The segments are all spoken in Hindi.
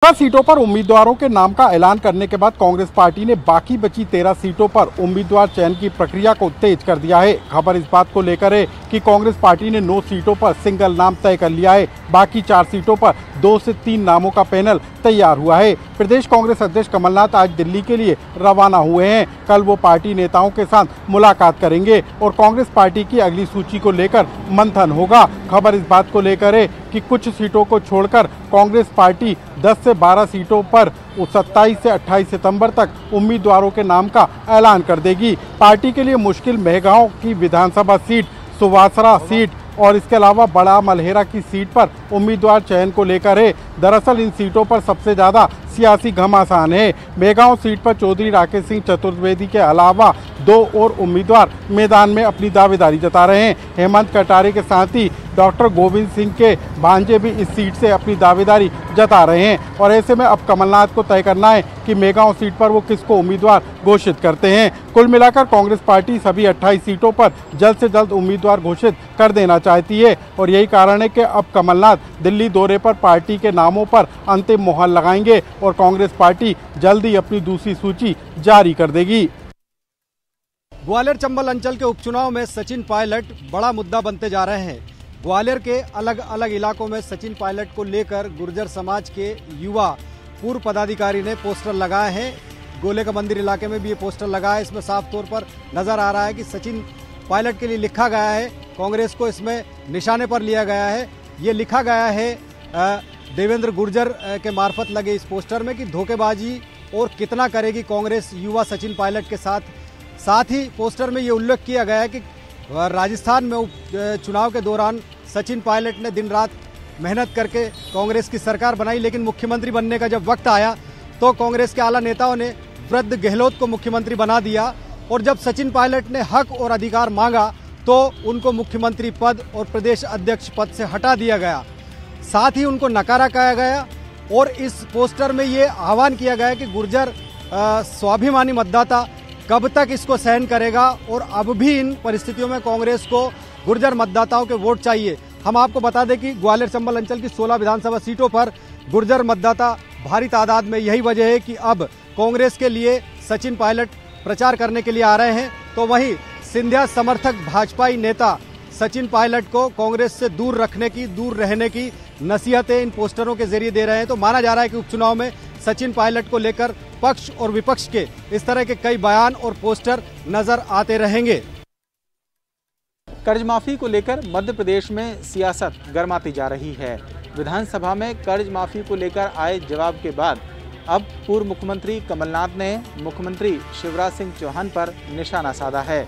13 सीटों पर उम्मीदवारों के नाम का ऐलान करने के बाद कांग्रेस पार्टी ने बाकी बची 13 सीटों पर उम्मीदवार चयन की प्रक्रिया को तेज कर दिया है। खबर इस बात को लेकर है कि कांग्रेस पार्टी ने 9 सीटों पर सिंगल नाम तय कर लिया है। बाकी 4 सीटों पर 2 से 3 नामों का पैनल तैयार हुआ है। प्रदेश कांग्रेस अध्यक्ष कमलनाथ आज दिल्ली के लिए रवाना हुए हैं। कल वो पार्टी नेताओं के साथ मुलाकात करेंगे और कांग्रेस पार्टी की अगली सूची को लेकर मंथन होगा। खबर इस बात को लेकर है कि कुछ सीटों को छोड़कर कांग्रेस पार्टी 10 से 12 सीटों पर 27 से 28 सितंबर तक उम्मीदवारों के नाम का ऐलान कर देगी। पार्टी के लिए मुश्किल मेहगांव की विधानसभा सीट, सुवासरा सीट और इसके अलावा बड़ा मलहेरा की सीट पर उम्मीदवार चयन को लेकर है। दरअसल इन सीटों पर सबसे ज्यादा सियासी घमासान है। मेहगांव सीट पर चौधरी राकेश सिंह चतुर्वेदी के अलावा 2 और उम्मीदवार मैदान में अपनी दावेदारी जता रहे हैं। हेमंत कटारे के साथ ही डॉक्टर गोविंद सिंह के भांजे भी इस सीट से अपनी दावेदारी जता रहे हैं और ऐसे में अब कमलनाथ को तय करना है कि मेहगांव सीट पर वो किसको उम्मीदवार घोषित करते हैं। कुल मिलाकर कांग्रेस पार्टी सभी 28 सीटों पर जल्द से जल्द उम्मीदवार घोषित कर देना चाहती है और यही कारण है कि अब कमलनाथ दिल्ली दौरे पर पार्टी के नामों पर अंतिम मोहर लगाएंगे और कांग्रेस पार्टी जल्द ही अपनी दूसरी सूची जारी कर देगी। ग्वालियर चंबल अंचल के उपचुनाव में सचिन पायलट बड़ा मुद्दा बनते जा रहे हैं। ग्वालियर के अलग अलग इलाकों में सचिन पायलट को लेकर गुर्जर समाज के युवा पूर्व पदाधिकारी ने पोस्टर लगाए हैं। गोले का मंदिर इलाके में भी ये पोस्टर लगा है। इसमें साफ तौर पर नजर आ रहा है कि सचिन पायलट के लिए लिखा गया है। कांग्रेस को इसमें निशाने पर लिया गया है। ये लिखा गया है देवेंद्र गुर्जर के मार्फत लगे इस पोस्टर में कि धोखेबाजी और कितना करेगी कांग्रेस युवा सचिन पायलट के साथ ही पोस्टर में ये उल्लेख किया गया है कि राजस्थान में चुनाव के दौरान सचिन पायलट ने दिन रात मेहनत करके कांग्रेस की सरकार बनाई, लेकिन मुख्यमंत्री बनने का जब वक्त आया तो कांग्रेस के आला नेताओं ने वृद्ध गहलोत को मुख्यमंत्री बना दिया और जब सचिन पायलट ने हक और अधिकार मांगा तो उनको मुख्यमंत्री पद और प्रदेश अध्यक्ष पद से हटा दिया गया। साथ ही उनको नकारा कहा गया और इस पोस्टर में ये आह्वान किया गया कि गुर्जर स्वाभिमानी मतदाता कब तक इसको सहन करेगा और अब भी इन परिस्थितियों में कांग्रेस को गुर्जर मतदाताओं के वोट चाहिए। हम आपको बता दें कि ग्वालियर चंबल अंचल की 16 विधानसभा सीटों पर गुर्जर मतदाता भारी तादाद में, यही वजह है कि अब कांग्रेस के लिए सचिन पायलट प्रचार करने के लिए आ रहे हैं। तो वहीं सिंधिया समर्थक भाजपाई नेता सचिन पायलट को कांग्रेस से दूर रहने की नसीहतें इन पोस्टरों के जरिए दे रहे हैं। तो माना जा रहा है कि उपचुनाव में सचिन पायलट को लेकर पक्ष और विपक्ष के इस तरह के कई बयान और पोस्टर नजर आते रहेंगे। कर्ज माफी को लेकर मध्य प्रदेश में सियासत गरमाती जा रही है। विधानसभा में कर्ज माफी को लेकर आए जवाब के बाद अब पूर्व मुख्यमंत्री कमलनाथ ने मुख्यमंत्री शिवराज सिंह चौहान पर निशाना साधा है।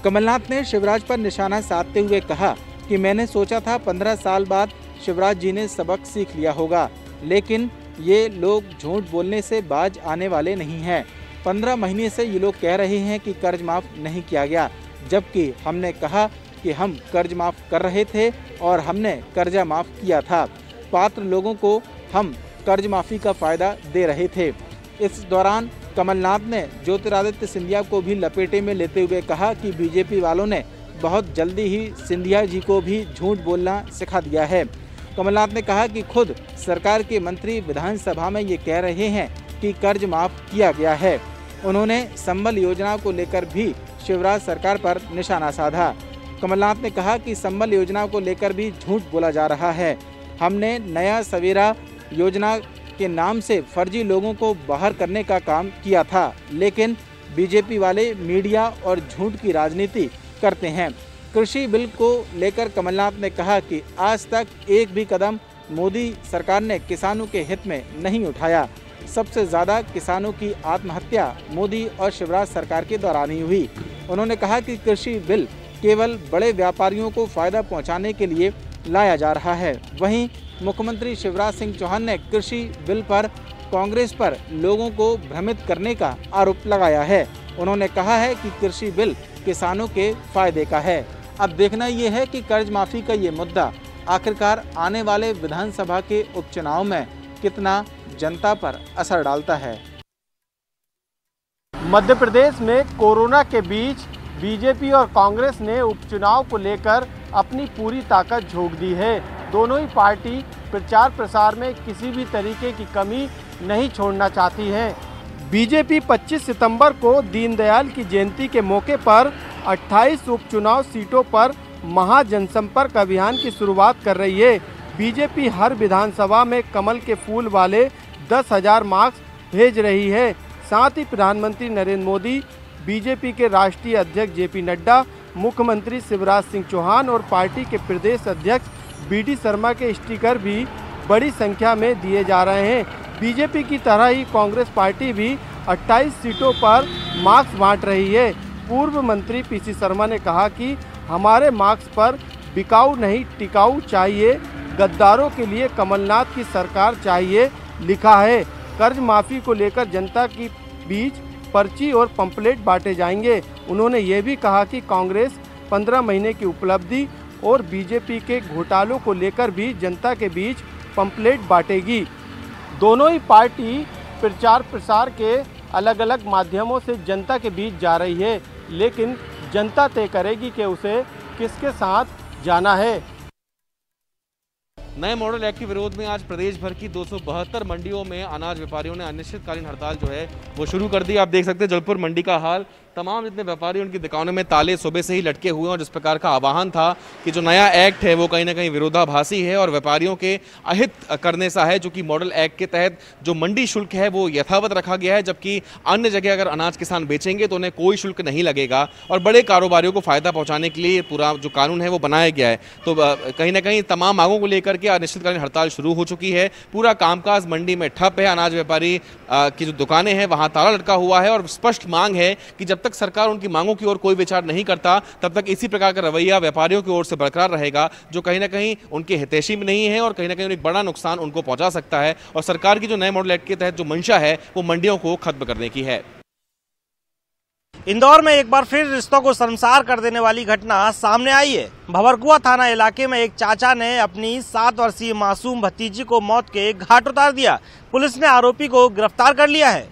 कमलनाथ ने शिवराज पर निशाना साधते हुए कहा कि मैंने सोचा था 15 साल बाद शिवराज जी ने सबक सीख लिया होगा, लेकिन ये लोग झूठ बोलने से बाज आने वाले नहीं हैं। 15 महीने से ये लोग कह रहे हैं कि कर्ज माफ नहीं किया गया, जबकि हमने कहा कि हम कर्ज माफ कर रहे थे और हमने कर्जा माफ किया था। पात्र लोगों को हम कर्ज माफी का फायदा दे रहे थे। इस दौरान कमलनाथ ने ज्योतिरादित्य सिंधिया को भी लपेटे में लेते हुए कहा कि बीजेपी वालों ने बहुत जल्दी ही सिंधिया जी को भी झूठ बोलना सिखा दिया है। कमलनाथ ने कहा कि खुद सरकार के मंत्री विधानसभा में ये कह रहे हैं कि कर्ज माफ किया गया है। उन्होंने संबल योजना को लेकर भी शिवराज सरकार पर निशाना साधा। कमलनाथ ने कहा कि संबल योजना को लेकर भी झूठ बोला जा रहा है। हमने नया सवेरा योजना के नाम से फर्जी लोगों को बाहर करने का काम किया था, लेकिन बीजेपी वाले मीडिया और झूठ की राजनीति करते हैं। कृषि बिल को लेकर कमलनाथ ने कहा कि आज तक एक भी कदम मोदी सरकार ने किसानों के हित में नहीं उठाया। सबसे ज़्यादा किसानों की आत्महत्या मोदी और शिवराज सरकार के दौरान ही हुई। उन्होंने कहा कि कृषि बिल केवल बड़े व्यापारियों को फायदा पहुंचाने के लिए लाया जा रहा है। वहीं मुख्यमंत्री शिवराज सिंह चौहान ने कृषि बिल पर कांग्रेस पर लोगों को भ्रमित करने का आरोप लगाया है। उन्होंने कहा है कि कृषि बिल किसानों के फायदे का है। अब देखना ये है कि कर्ज माफी का ये मुद्दा आखिरकार आने वाले विधानसभा के उपचुनाव में कितना जनता पर असर डालता है। मध्य प्रदेश में कोरोना के बीच बीजेपी और कांग्रेस ने उपचुनाव को लेकर अपनी पूरी ताकत झोंक दी है। दोनों ही पार्टी प्रचार प्रसार में किसी भी तरीके की कमी नहीं छोड़ना चाहती है। बीजेपी 25 सितंबर को दीनदयाल की जयंती के मौके पर 28 उपचुनाव सीटों पर महाजनसंपर्क अभियान की शुरुआत कर रही है। बीजेपी हर विधानसभा में कमल के फूल वाले 10,000 मास्क भेज रही है। साथ ही प्रधानमंत्री नरेंद्र मोदी, बीजेपी के राष्ट्रीय अध्यक्ष जेपी नड्डा, मुख्यमंत्री शिवराज सिंह चौहान और पार्टी के प्रदेश अध्यक्ष बीडी शर्मा के स्टिकर भी बड़ी संख्या में दिए जा रहे हैं। बीजेपी की तरह ही कांग्रेस पार्टी भी 28 सीटों पर मास्क बांट रही है। पूर्व मंत्री पीसी शर्मा ने कहा कि हमारे मास्क पर बिकाऊ नहीं टिकाऊ चाहिए, गद्दारों के लिए कमलनाथ की सरकार चाहिए लिखा है। कर्ज माफी को लेकर जनता के बीच पर्ची और पंपलेट बांटे जाएंगे। उन्होंने ये भी कहा कि कांग्रेस 15 महीने की उपलब्धि और बीजेपी के घोटालों को लेकर भी जनता के बीच पंपलेट बांटेगी। दोनों ही पार्टी प्रचार प्रसार के अलग अलग माध्यमों से जनता के बीच जा रही है, लेकिन जनता तय करेगी कि उसे किसके साथ जाना है। नए मॉडल एक्ट के विरोध में आज प्रदेश भर की 272 मंडियों में अनाज व्यापारियों ने अनिश्चितकालीन हड़ताल जो है वो शुरू कर दी। आप देख सकते हैं जबलपुर मंडी का हाल, तमाम जितने व्यापारी उनकी दुकानों में ताले सुबह से ही लटके हुए हैं और जिस प्रकार का आह्वान था कि जो नया एक्ट है वो कहीं ना कहीं विरोधाभासी है और व्यापारियों के अहित करने सा है, जो कि मॉडल एक्ट के तहत जो मंडी शुल्क है वो यथावत रखा गया है, जबकि अन्य जगह अगर अनाज किसान बेचेंगे तो उन्हें कोई शुल्क नहीं लगेगा और बड़े कारोबारियों को फायदा पहुंचाने के लिए पूरा जो कानून है वो बनाया गया है। तो कहीं ना कहीं तमाम मांगों को लेकर के अनिश्चितकालीन हड़ताल शुरू हो चुकी है। पूरा कामकाज मंडी में ठप है। अनाज व्यापारी की जो दुकानें हैं वहां ताला लटका हुआ है और स्पष्ट मांग है कि जब तक सरकार उनकी मांगों की ओर कोई विचार नहीं करता तब तक इसी प्रकार का रवैया व्यापारियों की ओर से बरकरार रहेगा, जो कहीं ना कहीं उनके हितैषी में नहीं है और कहीं ना कहीं एक बड़ा नुकसान उनको पहुंचा सकता है। और सरकार की जो नए मॉडल एक्ट के तहत जो मंशा है वो मंडियों को खत्म करने की है। इंदौर में एक बार फिर रिश्तों को शर्मसार कर देने वाली घटना सामने आई है। भंवरकुआ थाना इलाके में एक चाचा ने अपनी 7 वर्षीय मासूम भतीजी को मौत के घाट उतार दिया। पुलिस ने आरोपी को गिरफ्तार कर लिया है।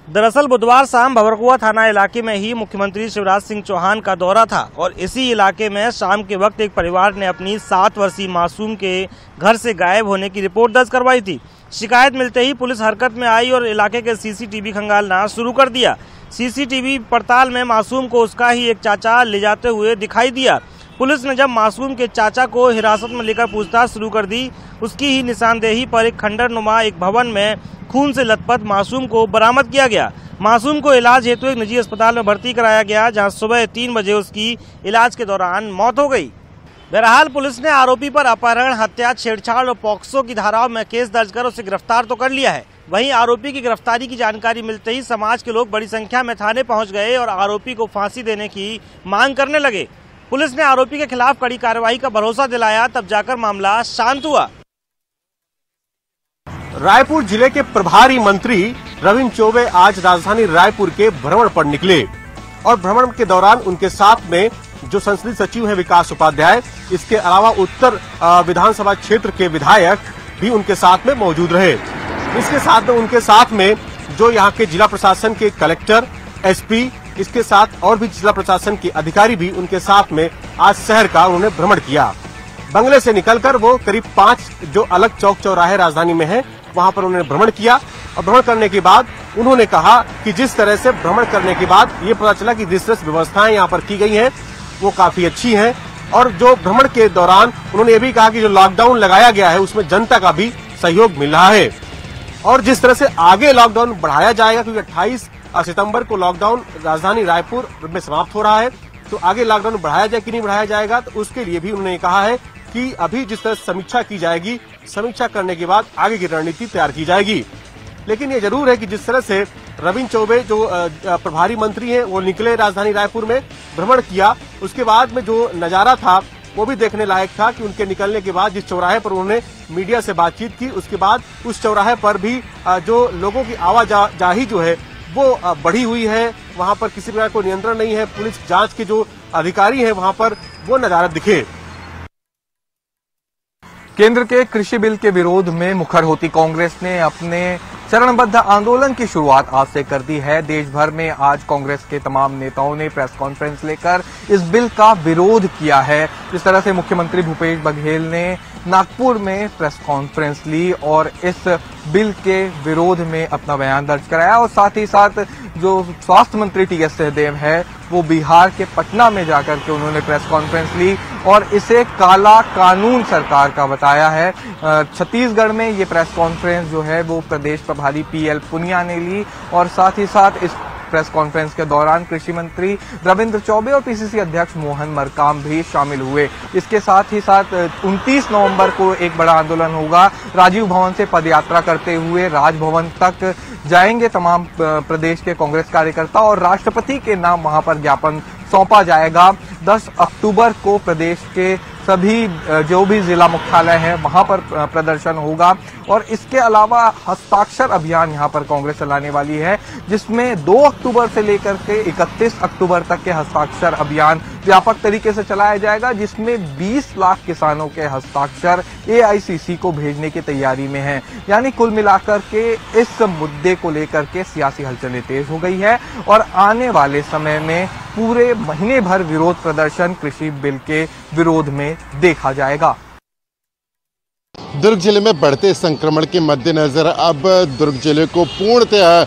दरअसल बुधवार शाम भंवरकुआ थाना इलाके में ही मुख्यमंत्री शिवराज सिंह चौहान का दौरा था और इसी इलाके में शाम के वक्त एक परिवार ने अपनी 7 वर्षीय मासूम के घर से गायब होने की रिपोर्ट दर्ज करवाई थी। शिकायत मिलते ही पुलिस हरकत में आई और इलाके के सीसीटीवी खंगालना शुरू कर दिया। सीसीटीवी पड़ताल में मासूम को उसका ही एक चाचा ले जाते हुए दिखाई दिया। पुलिस ने जब मासूम के चाचा को हिरासत में लेकर पूछताछ शुरू कर दी, उसकी ही निशानदेही पर एक खंडरनुमा एक भवन में खून से लथपथ मासूम को बरामद किया गया। मासूम को इलाज हेतु एक निजी अस्पताल में भर्ती कराया गया, जहां सुबह 3 बजे उसकी इलाज के दौरान मौत हो गई। बहरहाल पुलिस ने आरोपी पर अपहरण, हत्या, छेड़छाड़ और पॉक्सो की धाराओं में केस दर्ज कर उसे गिरफ्तार तो कर लिया है। वहीं आरोपी की गिरफ्तारी की जानकारी मिलते ही समाज के लोग बड़ी संख्या में थाने पहुंच गए और आरोपी को फांसी देने की मांग करने लगे। पुलिस ने आरोपी के खिलाफ कड़ी कार्रवाई का भरोसा दिलाया, तब जाकर मामला शांत हुआ। रायपुर जिले के प्रभारी मंत्री रविंद्र चौबे आज राजधानी रायपुर के भ्रमण पर निकले और भ्रमण के दौरान उनके साथ में जो संसदीय सचिव है विकास उपाध्याय, इसके अलावा उत्तर विधानसभा क्षेत्र के विधायक भी उनके साथ में मौजूद रहे। इसके साथ में उनके साथ में जो यहाँ के जिला प्रशासन के कलेक्टर, एसपी, इसके साथ और भी जिला प्रशासन के अधिकारी भी उनके साथ में आज शहर का उन्होंने भ्रमण किया। बंगले से निकलकर वो करीब 5 जो अलग चौक चौराहे राजधानी में है वहां पर उन्होंने भ्रमण किया और भ्रमण करने के बाद उन्होंने कहा कि जिस तरह से भ्रमण करने के बाद ये पता चला कि जिस तरह से व्यवस्थाएं यहाँ पर की गई हैं वो काफी अच्छी हैं और जो भ्रमण के दौरान उन्होंने ये भी कहा कि जो लॉकडाउन लगाया गया है उसमें जनता का भी सहयोग मिल रहा है और जिस तरह से आगे लॉकडाउन बढ़ाया जाएगा, क्योंकि 28 सितंबर को लॉकडाउन राजधानी रायपुर में समाप्त हो रहा है, तो आगे लॉकडाउन बढ़ाया जाए कि नहीं बढ़ाया जाएगा, तो उसके लिए भी उन्होंने कहा है कि अभी जिस तरह समीक्षा की जाएगी, समीक्षा करने के बाद आगे की रणनीति तैयार की जाएगी। लेकिन ये जरूर है कि जिस तरह से रविंद्र चौबे जो प्रभारी मंत्री हैं वो निकले राजधानी रायपुर में भ्रमण किया, उसके बाद में जो नजारा था वो भी देखने लायक था कि उनके निकलने के बाद जिस चौराहे पर उन्होंने मीडिया से बातचीत की, उसके बाद उस चौराहे पर भी जो लोगों की आवाजाही जो है वो बढ़ी हुई है, वहां पर किसी प्रकार को नियंत्रण नहीं है। पुलिस जांच के जो अधिकारी हैं वहां पर वो नजारा दिखे। केंद्र के कृषि बिल के विरोध में मुखर होती कांग्रेस ने अपने चरणबद्ध आंदोलन की शुरुआत आज से कर दी है। देश भर में आज कांग्रेस के तमाम नेताओं ने प्रेस कॉन्फ्रेंस लेकर इस बिल का विरोध किया है। जिस तरह से मुख्यमंत्री भूपेश बघेल ने नागपुर में प्रेस कॉन्फ्रेंस ली और इस बिल के विरोध में अपना बयान दर्ज कराया, और साथ ही साथ जो स्वास्थ्य मंत्री टी.एस. सिंहदेव है वो बिहार के पटना में जाकर के उन्होंने प्रेस कॉन्फ्रेंस ली और इसे काला कानून सरकार का बताया है। छत्तीसगढ़ में ये प्रेस कॉन्फ्रेंस जो है वो प्रदेश प्रभारी पी.एल. पुनिया ने ली और साथ ही साथ इस प्रेस कॉन्फ्रेंस के दौरान कृषि मंत्री रविंद्र चौबे और पीसीसी अध्यक्ष मोहन मरकाम भी शामिल हुए। इसके साथ ही साथ 29 नवंबर को एक बड़ा आंदोलन होगा। राजीव भवन से पदयात्रा करते हुए राजभवन तक जाएंगे तमाम प्रदेश के कांग्रेस कार्यकर्ता और राष्ट्रपति के नाम वहां पर ज्ञापन सौंपा जाएगा। 10 अक्टूबर को प्रदेश के सभी जो भी जिला मुख्यालय है वहां पर प्रदर्शन होगा और इसके अलावा हस्ताक्षर अभियान यहां पर कांग्रेस चलाने वाली है, जिसमें 2 अक्टूबर से लेकर के 31 अक्टूबर तक के हस्ताक्षर अभियान व्यापक तरीके से चलाया जाएगा, जिसमें 20 लाख किसानों के हस्ताक्षर एआईसीसी को भेजने की तैयारी में है। यानी कुल मिलाकर के इस मुद्दे को लेकर के सियासी हलचलें तेज हो गई है और आने वाले समय में पूरे महीने भर विरोध प्रदर्शन कृषि बिल के विरोध में देखा जाएगा। दुर्ग जिले में बढ़ते संक्रमण के मद्देनजर अब दुर्ग जिले को पूर्णतः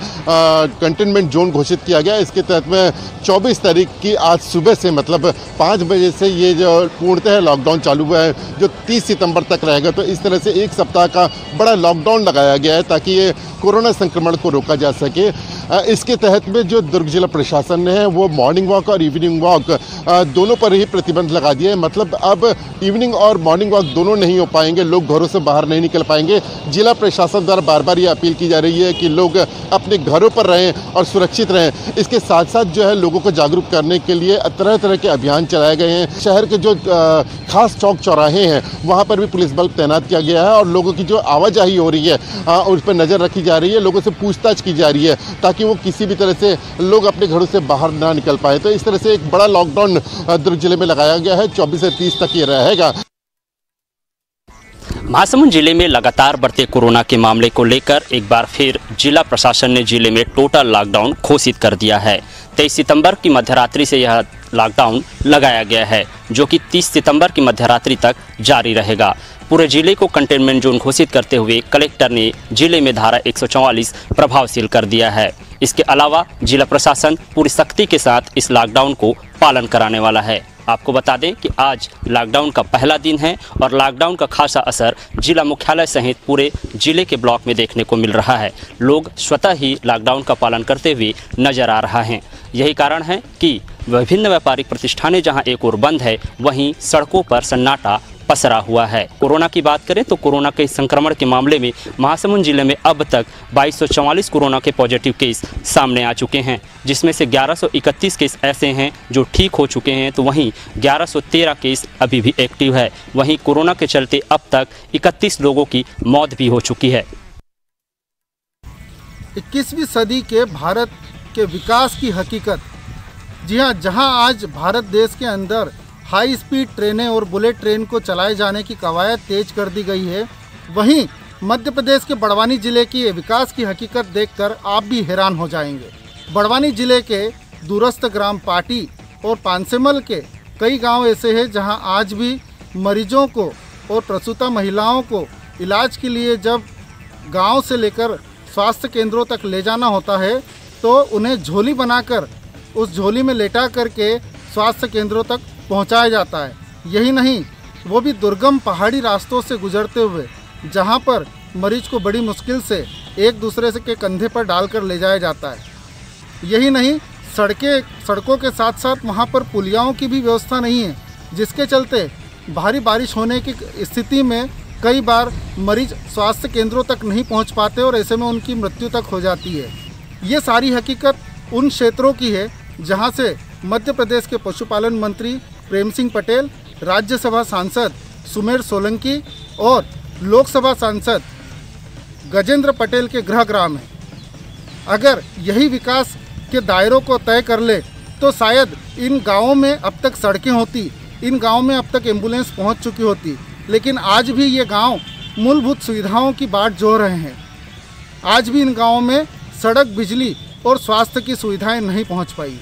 कंटेनमेंट जोन घोषित किया गया। इसके तहत में 24 तारीख की आज सुबह से मतलब 5 बजे से ये जो पूर्णतः लॉकडाउन चालू हुआ है जो 30 सितंबर तक रहेगा। तो इस तरह से एक सप्ताह का बड़ा लॉकडाउन लगाया गया है ताकि ये कोरोना संक्रमण को रोका जा सके। इसके तहत में जो दुर्ग जिला प्रशासन ने है वो मॉर्निंग वॉक और इवनिंग वॉक दोनों पर ही प्रतिबंध लगा दिया है। मतलब अब इवनिंग और मॉर्निंग वॉक दोनों नहीं हो पाएंगे, लोग घरों से बाहर नहीं निकल पाएंगे। जिला प्रशासन द्वारा बार बार ये अपील की जा रही है कि लोग अपने घरों पर रहें और सुरक्षित रहें। इसके साथ साथ जो है लोगों को जागरूक करने के लिए तरह तरह के अभियान चलाए गए हैं। शहर के जो खास चौक चौराहे हैं वहाँ पर भी पुलिस बल तैनात किया गया है और लोगों की जो आवाजाही हो रही है उस पर नज़र रखी जा रही है, लोगों से पूछताछ की जा रही है ताकि वो किसी भी तरह से लोग अपने घरों से बाहर ना निकल पाए। तो इस तरह से एक बड़ा लॉकडाउन दुर्ग जिले में लगाया गया है। 24 से 30 तक ये रहेगा। महासमुंद जिले में लगातार बढ़ते कोरोना के मामले को लेकर एक बार फिर जिला प्रशासन ने जिले में टोटल लॉकडाउन घोषित कर दिया है। 23 सितंबर की मध्यरात्रि से यह लॉकडाउन लगाया गया है जो कि 30 सितंबर की मध्यरात्रि तक जारी रहेगा। पूरे जिले को कंटेनमेंट जोन घोषित करते हुए कलेक्टर ने जिले में धारा 144 प्रभावशील कर दिया है। इसके अलावा जिला प्रशासन पूरी सख्ती के साथ इस लॉकडाउन को पालन कराने वाला है। आपको बता दें कि आज लॉकडाउन का पहला दिन है और लॉकडाउन का खासा असर जिला मुख्यालय सहित पूरे जिले के ब्लॉक में देखने को मिल रहा है। लोग स्वतः ही लॉकडाउन का पालन करते हुए नजर आ रहा है। यही कारण है कि विभिन्न व्यापारिक प्रतिष्ठानें जहां एक ओर बंद है वहीं सड़कों पर सन्नाटा पसरा हुआ है। कोरोना की बात करें तो कोरोना के संक्रमण के मामले में महासमुंद जिले में अब तक 2244 कोरोना के पॉजिटिव केस सामने आ चुके हैं, जिसमें से 1131 केस ऐसे हैं जो ठीक हो चुके हैं, तो वहीं 1113 केस अभी भी एक्टिव है। वहीं कोरोना के चलते अब तक 31 लोगों की मौत भी हो चुकी है। 21वीं सदी के भारत के विकास की हकीकत, जी हाँ, जहाँ आज भारत देश के अंदर हाई स्पीड ट्रेनें और बुलेट ट्रेन को चलाए जाने की कवायद तेज कर दी गई है, वहीं मध्य प्रदेश के बड़वानी जिले की विकास की हकीकत देखकर आप भी हैरान हो जाएंगे। बड़वानी जिले के दूरस्थ ग्राम पाटी और पानसेमल के कई गांव ऐसे हैं जहां आज भी मरीजों को और प्रसूता महिलाओं को इलाज के लिए जब गांव से लेकर स्वास्थ्य केंद्रों तक ले जाना होता है तो उन्हें झोली बनाकर उस झोली में लेटा करके स्वास्थ्य केंद्रों तक पहुंचाया जाता है। यही नहीं, वो भी दुर्गम पहाड़ी रास्तों से गुजरते हुए, जहां पर मरीज को बड़ी मुश्किल से एक दूसरे से के कंधे पर डालकर ले जाया जाता है। यही नहीं, सड़कों के साथ साथ वहां पर पुलियाओं की भी व्यवस्था नहीं है, जिसके चलते भारी बारिश होने की स्थिति में कई बार मरीज स्वास्थ्य केंद्रों तक नहीं पहुंच पाते और ऐसे में उनकी मृत्यु तक हो जाती है। ये सारी हकीकत उन क्षेत्रों की है जहां से मध्य प्रदेश के पशुपालन मंत्री प्रेम सिंह पटेल, राज्यसभा सांसद सुमेर सोलंकी और लोकसभा सांसद गजेंद्र पटेल के गृह ग्राम है। अगर यही विकास के दायरों को तय कर ले तो शायद इन गांवों में अब तक सड़कें होती, इन गांवों में अब तक एम्बुलेंस पहुंच चुकी होती, लेकिन आज भी ये गांव मूलभूत सुविधाओं की बाट जोह रहे हैं। आज भी इन गांवों में सड़क, बिजली और स्वास्थ्य की सुविधाएं नहीं पहुंच पाई।